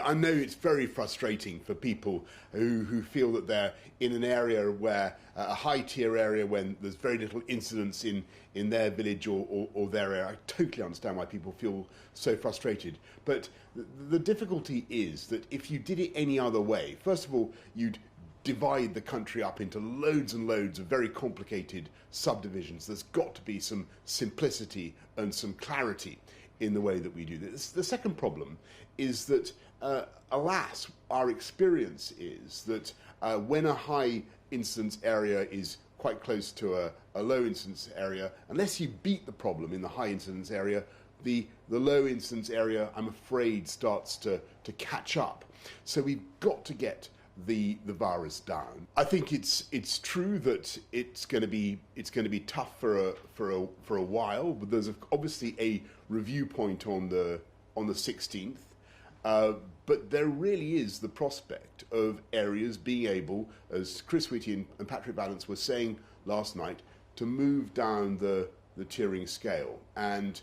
I know it's very frustrating for people who feel that they're in an area where, a high tier area, when there's very little incidence in their village or their area. I totally understand why people feel so frustrated. But the difficulty is that if you did it any other way, first of all, you'd divide the country up into loads and loads of very complicated subdivisions. There's got to be some simplicity and some clarity in the way that we do this. The second problem is that, alas, our experience is that when a high incidence area is quite close to a low incidence area, unless you beat the problem in the high incidence area, the low incidence area, I'm afraid, starts to catch up. So we've got to get the virus down. I think it's true that it's going to be tough for a while, but there's obviously a review point on the 16th. But there really is the prospect of areas being able, as Chris Whitty and Patrick Vallance were saying last night, to move down the tiering scale. And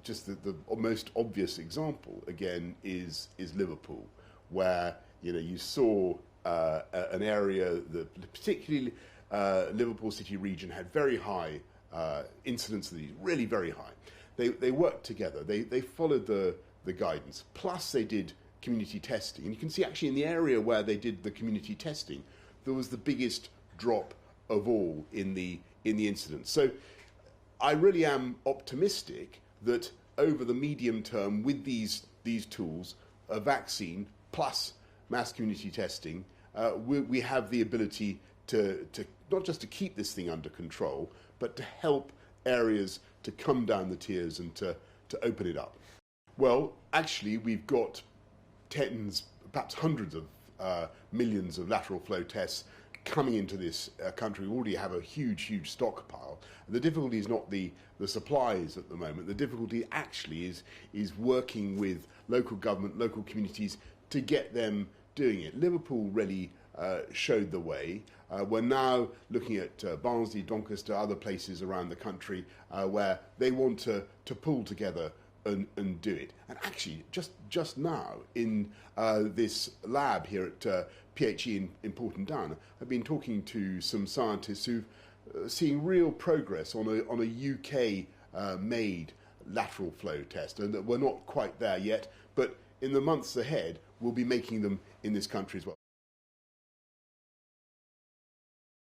just the most obvious example again is Liverpool, where you saw an area that particularly Liverpool City region had very high incidence of these, really very high. They worked together. They followed the guidance. Plus they did community testing. And you can see actually in the area where they did the community testing, there was the biggest drop of all in the incidence. So I really am optimistic that over the medium term, with these tools, a vaccine plus mass community testing, we have the ability to not just to keep this thing under control, but to help areas to come down the tiers and to open it up. Well, actually, we've got tens, perhaps hundreds of millions of lateral flow tests coming into this country. We already have a huge stockpile. The difficulty is not the supplies at the moment. The difficulty actually is working with local government, local communities to get them doing it. Liverpool really showed the way. We're now looking at Barnsley, Doncaster, other places around the country where they want to pull together and do it. And actually, just now in this lab here at PHE in Porton Down, I've been talking to some scientists who've seeing real progress on a UK made lateral flow test, and that we're not quite there yet, but in the months ahead we'll be making them in this country as well.